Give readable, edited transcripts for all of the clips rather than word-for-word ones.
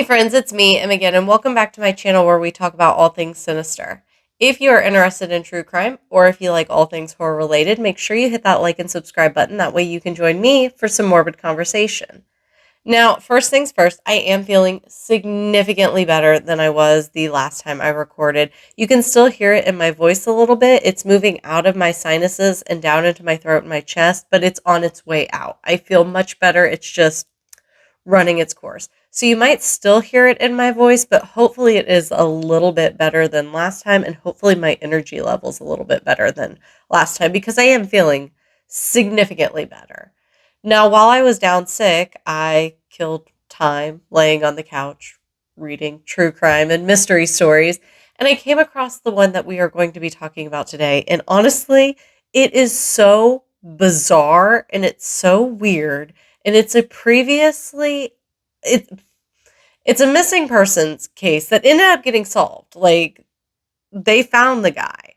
Hey friends, it's me, Em again, and welcome back to my channel where we talk about all things sinister. If you are interested in true crime, or if you like all things horror related, make sure you hit that like and subscribe button. That way you can join me for some morbid conversation. Now, first things first, I am feeling significantly better than I was the last time I recorded. You can still hear it in my voice a little bit. It's moving out of my sinuses and down into my throat and my chest, but it's on its way out. I feel much better. It's just running its course. So you might still hear it in my voice, but hopefully it is a little bit better than last time, and hopefully my energy level's a little bit better than last time because I am feeling significantly better. Now, while I was down sick, I killed time laying on the couch reading true crime and mystery stories, and I came across the one that we are going to be talking about today. And honestly, it is so bizarre and it's so weird, and it it's a missing persons case that ended up getting solved. Like, they found the guy.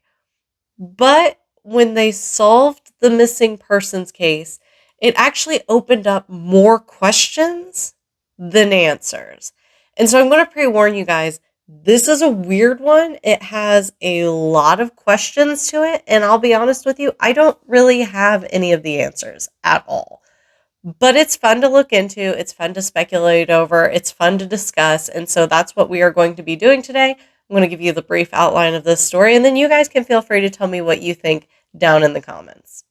But when they solved the missing persons case, it actually opened up more questions than answers. And so I'm going to pre-warn you guys, this is a weird one. It has a lot of questions to it, and I'll be honest with you, I don't really have any of the answers at all. But it's fun to look into, it's fun to speculate over, it's fun to discuss, and so that's what we are going to be doing today. I'm going to give you the brief outline of this story, and then you guys can feel free to tell me what you think down in the comments.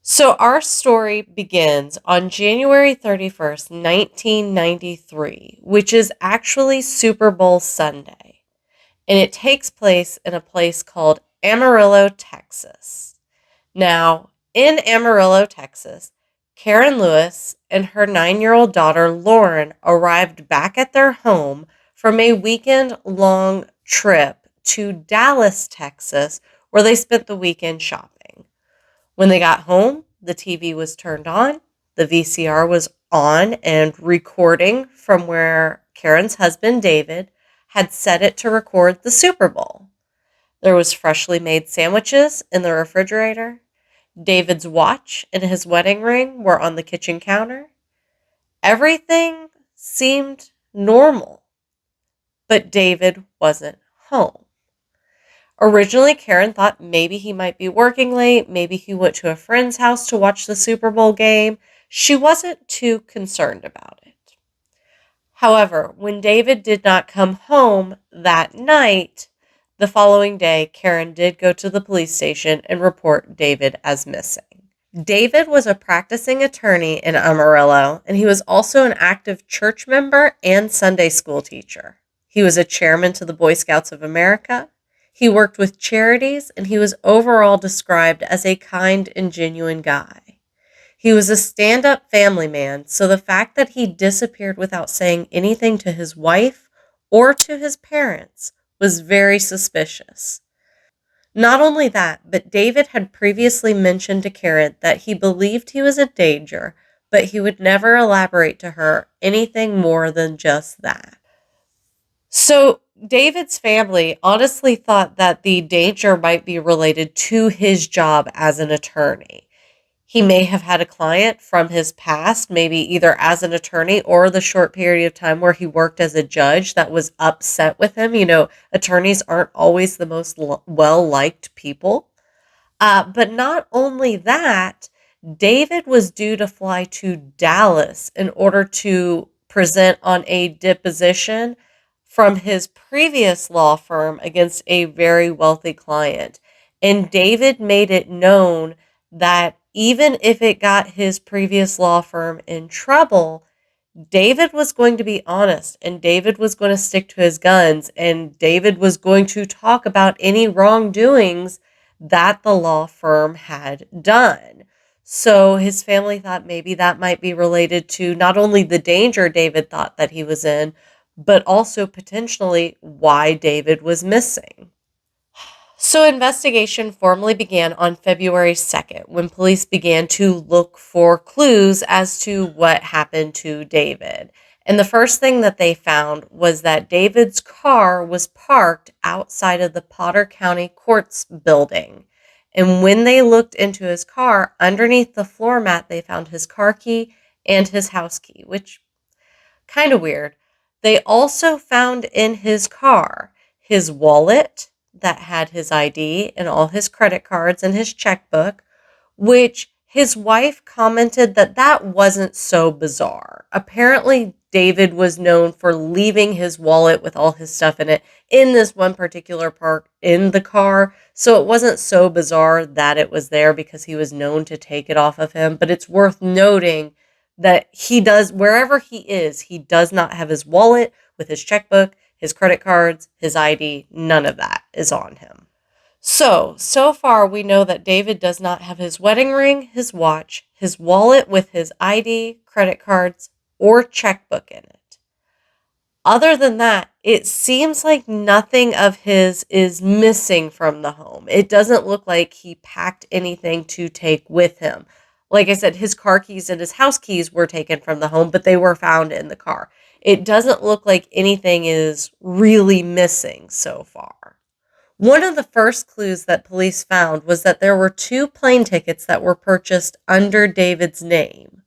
So our story begins on January 31st, 1993, which is actually Super Bowl Sunday, and it takes place in a place called Amarillo, Texas. Now, in Amarillo, Texas, Karen Lewis and her 9-year-old daughter Lauren arrived back at their home from a weekend-long trip to Dallas, Texas, where they spent the weekend shopping. When they got home, the TV was turned on, the VCR was on and recording from where Karen's husband, David, had set it to record the Super Bowl. There was freshly made sandwiches in the refrigerator. David's watch and his wedding ring were on the kitchen counter. Everything seemed normal, but David wasn't home. Originally, Karen thought maybe he might be working late, maybe he went to a friend's house to watch the Super Bowl game. She wasn't too concerned about it. However, when David did not come home that night, the following day, Karen did go to the police station and report David as missing. David was a practicing attorney in Amarillo, and he was also an active church member and Sunday school teacher. He was a chairman to the Boy Scouts of America. He worked with charities, and he was overall described as a kind and genuine guy. He was a stand-up family man, so the fact that he disappeared without saying anything to his wife or to his parents was very suspicious. Not only that, but David had previously mentioned to Karen that he believed he was a danger, but he would never elaborate to her anything more than just that. So David's family honestly thought that the danger might be related to his job as an attorney. He may have had a client from his past, maybe either as an attorney or the short period of time where he worked as a judge, that was upset with him. You know, attorneys aren't always the most well-liked people. But not only that, David was due to fly to Dallas in order to present on a deposition from his previous law firm against a very wealthy client. And David made it known that even if it got his previous law firm in trouble, David was going to be honest, and David was going to stick to his guns, and David was going to talk about any wrongdoings that the law firm had done. So his family thought maybe that might be related to not only the danger David thought that he was in, but also potentially why David was missing. So investigation formally began on February 2nd when police began to look for clues as to what happened to David. And the first thing that they found was that David's car was parked outside of the Potter County Courts building. And when they looked into his car, underneath the floor mat, they found his car key and his house key, which kind of weird. They also found in his car his wallet that had his ID and all his credit cards and his checkbook, which his wife commented that that wasn't so bizarre. Apparently, David was known for leaving his wallet with all his stuff in it in this one particular part in the car. So it wasn't so bizarre that it was there because he was known to take it off of him. But it's worth noting that he does, wherever he does not have his wallet with his checkbook, his credit cards, his ID. None of that is on him. So far we know that David does not have his wedding ring, his watch, his wallet with his ID, credit cards, or checkbook in it. Other than that, it seems like nothing of his is missing from the home. It doesn't look like he packed anything to take with him. Like I said, his car keys and his house keys were taken from the home, but they were found in the car. It doesn't look like anything is really missing so far. One of the first clues that police found was that there were 2 plane tickets that were purchased under David's name.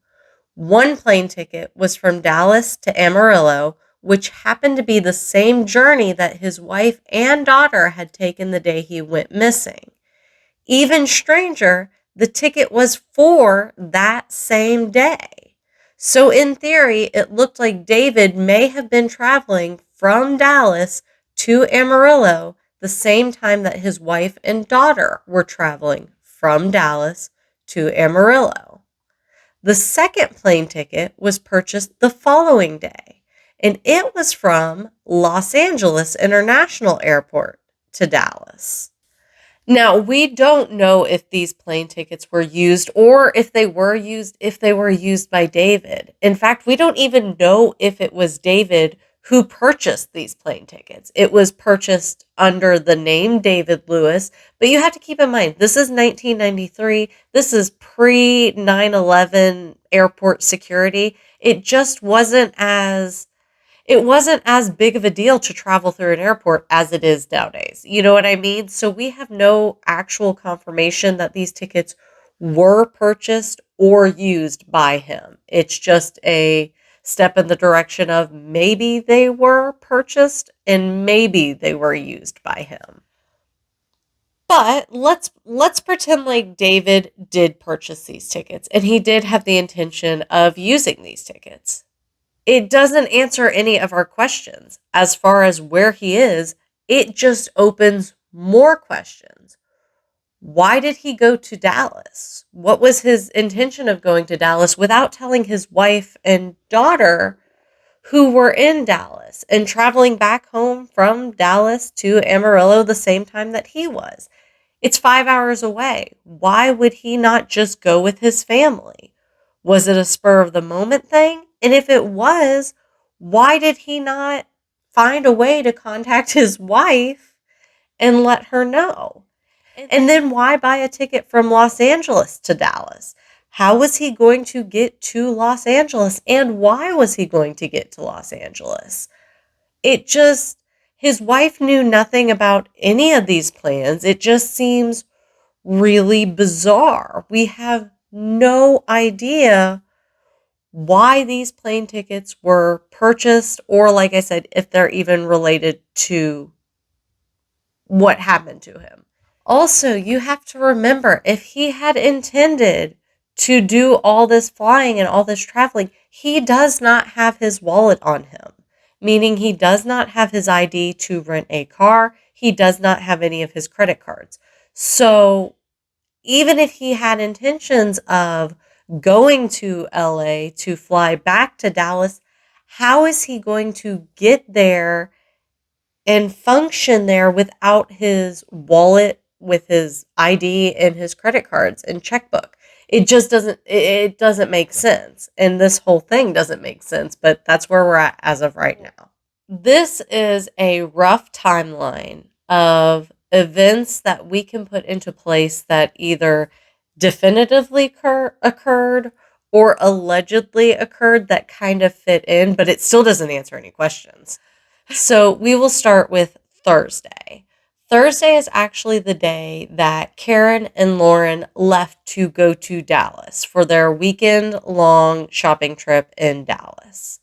One plane ticket was from Dallas to Amarillo, which happened to be the same journey that his wife and daughter had taken the day he went missing. Even stranger, the ticket was for that same day. So in theory, it looked like David may have been traveling from Dallas to Amarillo the same time that his wife and daughter were traveling from Dallas to Amarillo. The second plane ticket was purchased the following day, and it was from Los Angeles International Airport to Dallas. Now, we don't know if these plane tickets were used or if they were used by David. In fact, we don't even know if it was David who purchased these plane tickets. It was purchased under the name David Lewis, but you have to keep in mind, this is 1993. This is pre 9/11 airport security. It wasn't as big of a deal to travel through an airport as it is nowadays. You know what I mean? So we have no actual confirmation that these tickets were purchased or used by him. It's just a step in the direction of maybe they were purchased and maybe they were used by him. But let's pretend like David did purchase these tickets and he did have the intention of using these tickets. It doesn't answer any of our questions as far as where he is. It just opens more questions. Why did he go to Dallas? What was his intention of going to Dallas without telling his wife and daughter who were in Dallas and traveling back home from Dallas to Amarillo the same time that he was? It's 5 hours away. Why would he not just go with his family? Was it a spur of the moment thing? And if it was, why did he not find a way to contact his wife and let her know? And then why buy a ticket from Los Angeles to Dallas? How was he going to get to Los Angeles? And why was he going to get to Los Angeles? His wife knew nothing about any of these plans. It just seems really bizarre. We have no idea why these plane tickets were purchased, or like I said, if they're even related to what happened to him. Also, you have to remember, if he had intended to do all this flying and all this traveling, he does not have his wallet on him, meaning he does not have his ID to rent a car. He does not have any of his credit cards. So even if he had intentions of going to LA to fly back to Dallas, how is he going to get there and function there without his wallet with his ID and his credit cards and checkbook? It doesn't make sense. And this whole thing doesn't make sense, but that's where we're at as of right now. This is a rough timeline of events that we can put into place that either definitively occurred or allegedly occurred that kind of fit in, but it still doesn't answer any questions. So we will start with Thursday. Thursday is actually the day that Karen and Lauren left to go to Dallas for their weekend-long shopping trip in Dallas.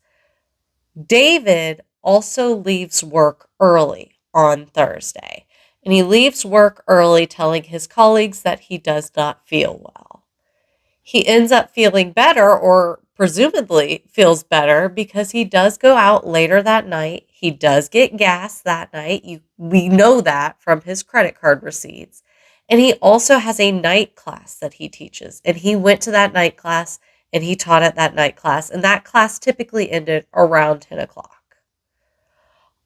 David also leaves work early on Thursday, and he leaves work early telling his colleagues that he does not feel well. He ends up feeling better, or presumably feels better, because he does go out later that night. He does get gas that night. We know that from his credit card receipts. And he also has a night class that he teaches. And he went to that night class and he taught at that night class. And that class typically ended around 10 o'clock.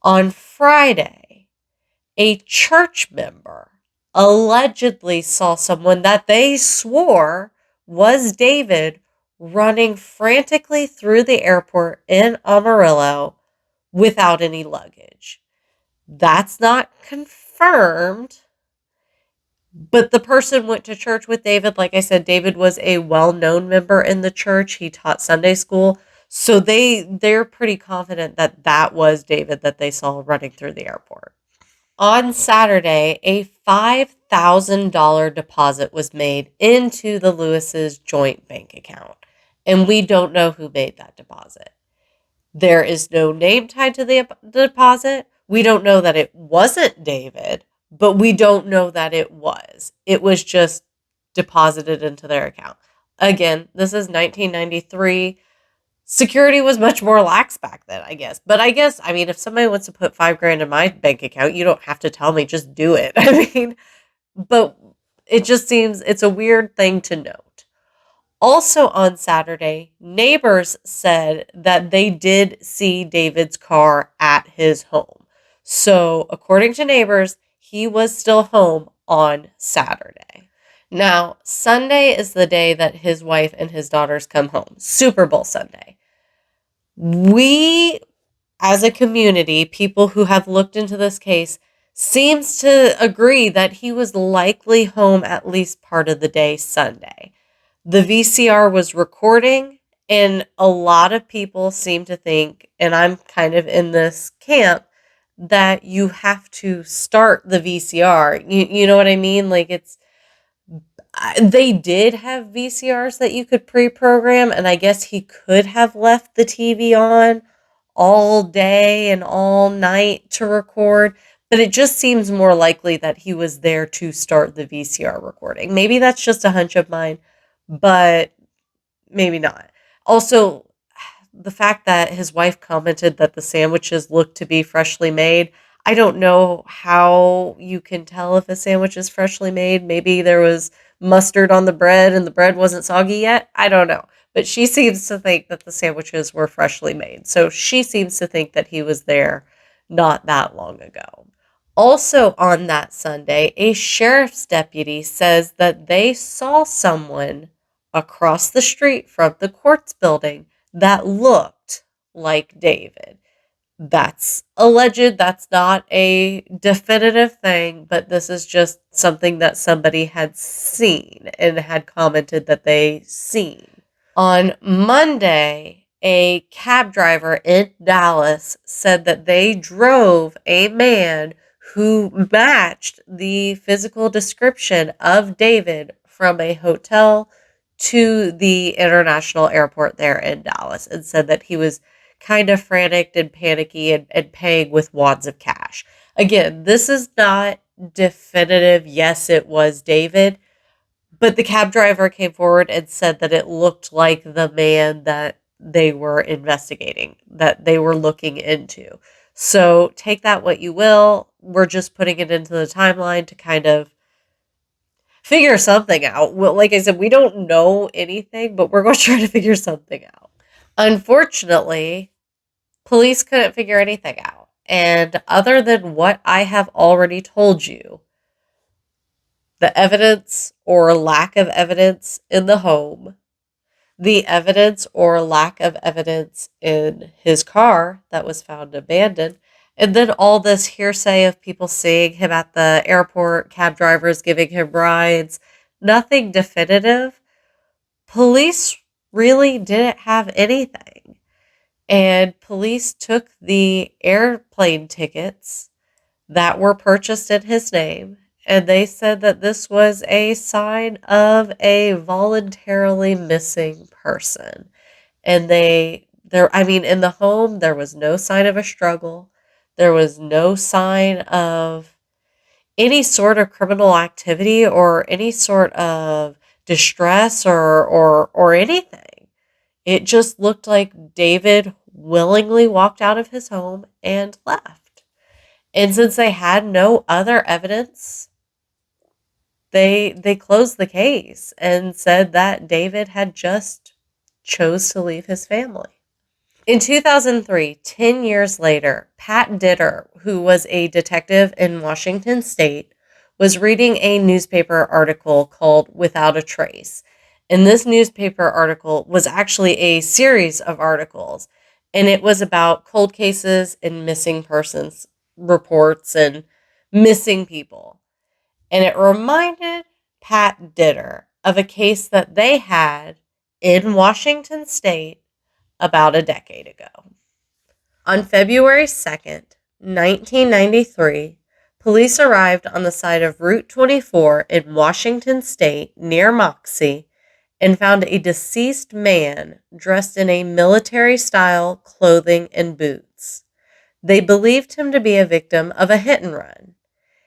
On Friday, a church member allegedly saw someone that they swore was David running frantically through the airport in Amarillo without any luggage. That's not confirmed, but the person went to church with David. Like I said, David was a well-known member in the church. He taught Sunday school. So they're pretty confident that that was David that they saw running through the airport. On Saturday, a $5,000 deposit was made into the Lewis's joint bank account, and we don't know who made that deposit. There is no name tied to the deposit. We don't know that it wasn't David, but we don't know that it was. It was just deposited into their account. Again, this is 1993. Security was much more lax back then, I guess. But I mean, if somebody wants to put $5,000 in my bank account, you don't have to tell me, just do it. I mean, but it just seems it's a weird thing to note. Also on Saturday, neighbors said that they did see David's car at his home. So, according to neighbors, he was still home on Saturday. Now, Sunday is the day that his wife and his daughters come home, Super Bowl Sunday. We, as a community, people who have looked into this case, seems to agree that he was likely home at least part of the day Sunday. The VCR was recording, and a lot of people seem to think, and I'm kind of in this camp, that you have to start the VCR. You know what I mean? Like they did have VCRs that you could pre-program, and I guess he could have left the TV on all day and all night to record, but it just seems more likely that he was there to start the VCR recording. Maybe that's just a hunch of mine, but maybe not. Also, the fact that his wife commented that the sandwiches looked to be freshly made, I don't know how you can tell if a sandwich is freshly made. Maybe there was mustard on the bread and the bread wasn't soggy yet. I don't know. But she seems to think that the sandwiches were freshly made. So she seems to think that he was there not that long ago. Also on that Sunday, a sheriff's deputy says that they saw someone across the street from the courts building that looked like David. That's alleged. That's not a definitive thing, but this is just something that somebody had seen and had commented that they seen. On Monday, a cab driver in Dallas said that they drove a man who matched the physical description of David from a hotel to the international airport there in Dallas, and said that he was kind of frantic and panicky and paying with wads of cash. Again, this is not definitive. Yes, it was David, but the cab driver came forward and said that it looked like the man that they were investigating, that they were looking into. So take that what you will. We're just putting it into the timeline to kind of figure something out. Well, like I said, we don't know anything, but we're going to try to figure something out. Unfortunately, police couldn't figure anything out. And other than what I have already told you, the evidence or lack of evidence in the home, the evidence or lack of evidence in his car that was found abandoned, and then all this hearsay of people seeing him at the airport, cab drivers giving him rides, nothing definitive. Police really didn't have anything. And police took the airplane tickets that were purchased in his name, and they said that this was a sign of a voluntarily missing person. And they In the home, there was no sign of a struggle. There was no sign of any sort of criminal activity or any sort of distress or anything. It just looked like David willingly walked out of his home and left. And since they had no other evidence, they closed the case and said that David had just chose to leave his family. In 2003, 10 years later, Pat Ditter, who was a detective in Washington state, was reading a newspaper article called Without a Trace. And this newspaper article was actually a series of articles, and it was about cold cases and missing persons reports and missing people. And it reminded Pat Ditter of a case that they had in Washington state about a decade ago. On February 2nd, 1993, police arrived on the side of Route 24 in Washington state near Moxie and found a deceased man dressed in a military-style clothing and boots. They believed him to be a victim of a hit and run.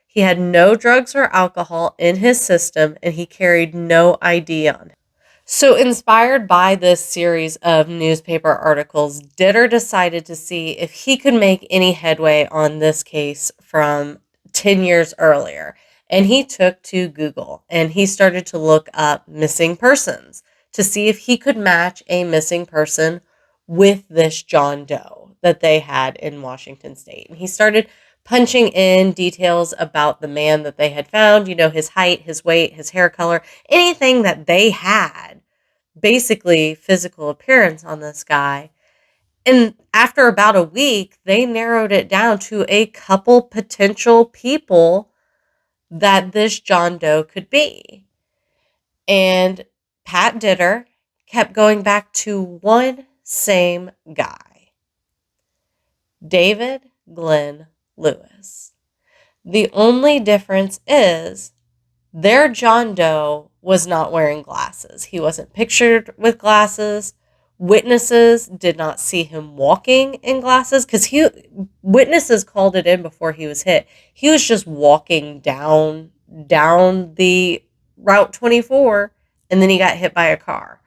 He had no drugs or alcohol in his system, and he carried no ID on him. So, inspired by this series of newspaper articles, Ditter decided to see if he could make any headway on this case from 10 years earlier. And he took to Google and he started to look up missing persons to see if he could match a missing person with this John Doe that they had in Washington state. And he started punching in details about the man that they had found, his height, his weight, his hair color, anything that they had, basically physical appearance on this guy. And after about a week, they narrowed it down to a couple potential people that this John Doe could be. And Pat Ditter kept going back to one same guy, David Glenn Lewis. The only difference is their John Doe was not wearing glasses. He wasn't pictured with glasses. Witnesses did not see him walking in glasses because witnesses called it in before he was hit. He was just walking down the Route 24 and then he got hit by a car.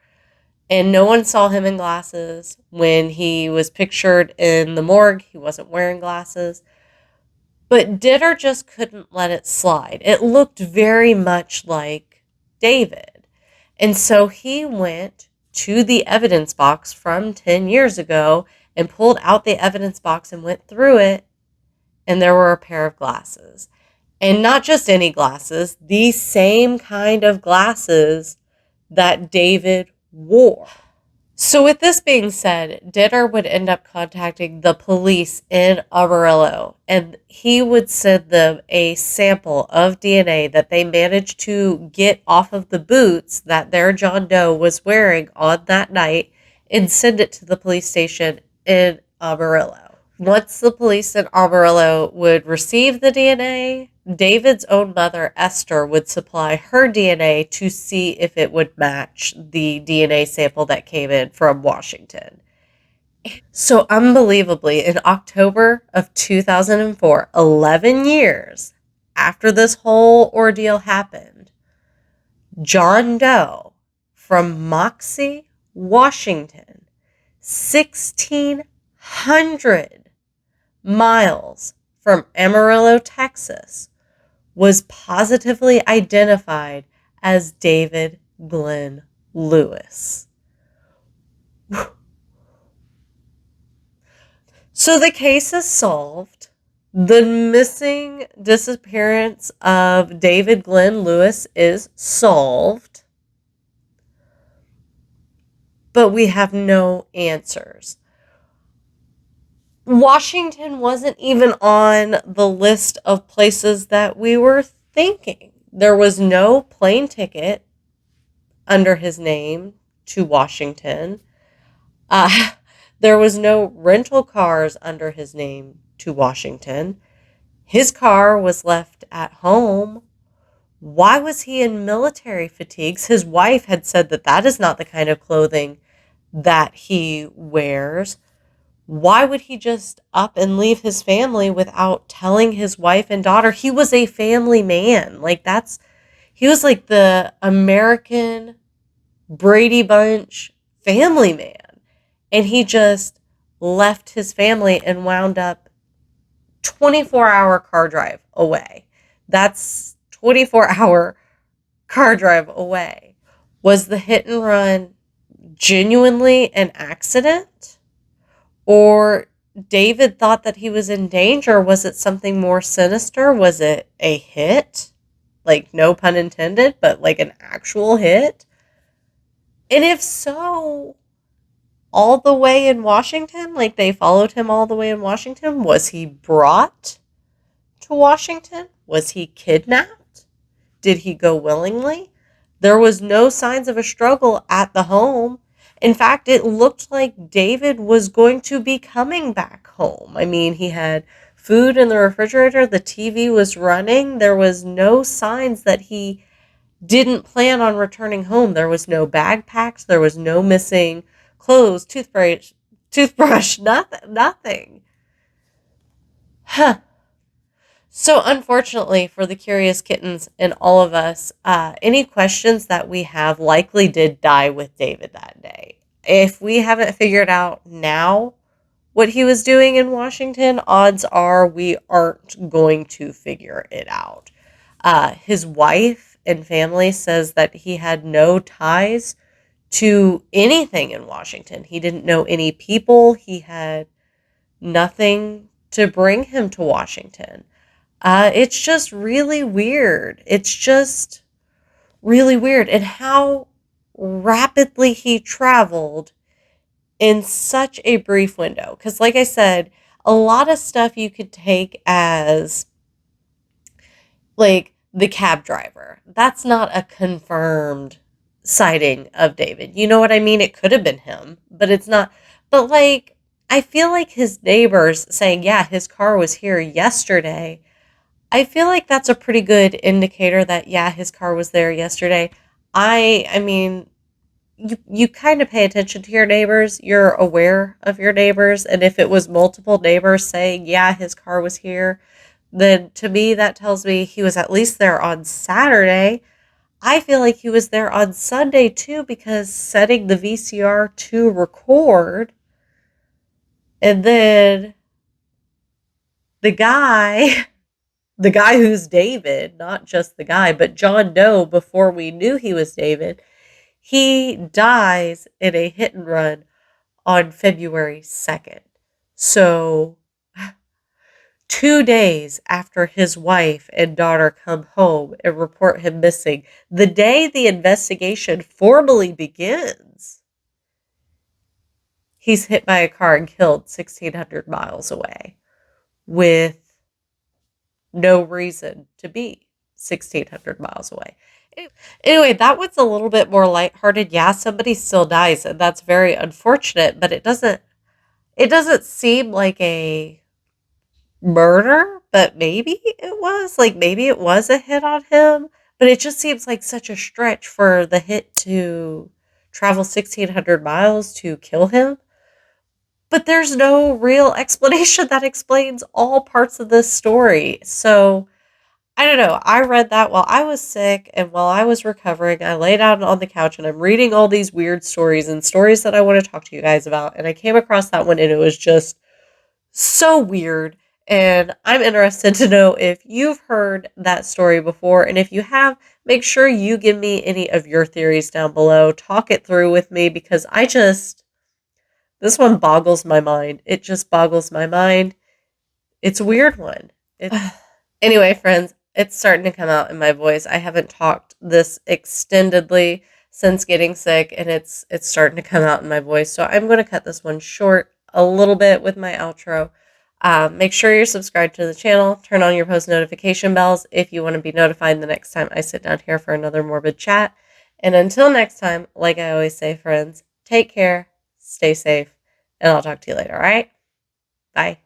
And no one saw him in glasses. When he was pictured in the morgue, he wasn't wearing glasses. But Ditter just couldn't let it slide. It looked very much like David. And so he went to the evidence box from 10 years ago and pulled out the evidence box and went through it. And there were a pair of glasses. And not just any glasses, the same kind of glasses that David wore. So with this being said, Ditter would end up contacting the police in Amarillo, and he would send them a sample of DNA that they managed to get off of the boots that their John Doe was wearing on that night and send it to the police station in Amarillo. Once the police in Amarillo would receive the DNA, David's own mother, Esther, would supply her DNA to see if it would match the DNA sample that came in from Washington. So unbelievably, in October of 2004, 11 years after this whole ordeal happened, John Doe from Moxie, Washington, 1,600 miles from Amarillo, Texas, was positively identified as David Glenn Lewis. So the case is solved. The missing disappearance of David Glenn Lewis is solved. But we have no answers. Washington wasn't even on the list of places that we were thinking. There was no plane ticket under his name to Washington. There was no rental cars under his name to Washington. His car was left at home. Why was he in military fatigues? His wife had said that that is not the kind of clothing that he wears. Why would he just up and leave his family without telling his wife and daughter? He was a family man. He was like the American Brady Bunch family man. And he just left his family and wound up 24-hour car drive away. That's 24-hour car drive away. Was the hit and run genuinely an accident? Or David thought that he was in danger? Was it something more sinister? Was it a hit? Like, no pun intended, but like an actual hit? And if so, all the way in Washington, like they followed him all the way in Washington, was he brought to Washington? Was he kidnapped? Did he go willingly? There was no signs of a struggle at the home. In fact, it looked like David was going to be coming back home. I mean, he had food in the refrigerator, the TV was running. There was no signs that he didn't plan on returning home. There was no bag packs, there was no missing clothes, toothbrush, nothing. Huh. So, unfortunately for the curious kittens and all of us, any questions that we have likely did die with David that day. If we haven't figured out now what he was doing in Washington, odds are we aren't going to figure it out. His wife and family says that he had no ties to anything in Washington. He didn't know any people. He had nothing to bring him to Washington. It's just really weird. It's just really weird. And how rapidly he traveled in such a brief window. Because, like I said, a lot of stuff you could take as like the cab driver. That's not a confirmed sighting of David. You know what I mean? It could have been him, but it's not. But, like, I feel like his neighbors saying, yeah, his car was here yesterday. I feel like that's a pretty good indicator that, yeah, his car was there yesterday. I mean, you kind of pay attention to your neighbors. You're aware of your neighbors. And if it was multiple neighbors saying, yeah, his car was here, then to me, that tells me he was at least there on Saturday. I feel like he was there on Sunday too, because setting the VCR to record, and then the guy, the guy who's David, not just the guy, but John Doe, before we knew he was David, he dies in a hit and run on February 2nd. So 2 days after his wife and daughter come home and report him missing, the day the investigation formally begins, he's hit by a car and killed 1,600 miles away with no reason to be 1,600 miles away. Anyway, that one's a little bit more lighthearted. Yeah, somebody still dies, and that's very unfortunate, but it doesn't seem like a murder, but maybe it was. Like, maybe it was a hit on him, but it just seems like such a stretch for the hit to travel 1,600 miles to kill him. But there's no real explanation that explains all parts of this story. So, I don't know. I read that while I was sick and while I was recovering. I lay down on the couch and I'm reading all these weird stories and stories that I want to talk to you guys about. And I came across that one and it was just so weird. And I'm interested to know if you've heard that story before. And if you have, make sure you give me any of your theories down below. Talk it through with me because this one boggles my mind. It just boggles my mind. It's a weird one. Anyway, friends, it's starting to come out in my voice. I haven't talked this extendedly since getting sick, and it's starting to come out in my voice. So I'm going to cut this one short a little bit with my outro. Make sure you're subscribed to the channel. Turn on your post notification bells if you want to be notified the next time I sit down here for another morbid chat. And until next time, like I always say, friends, take care, stay safe, and I'll talk to you later, all right? Bye.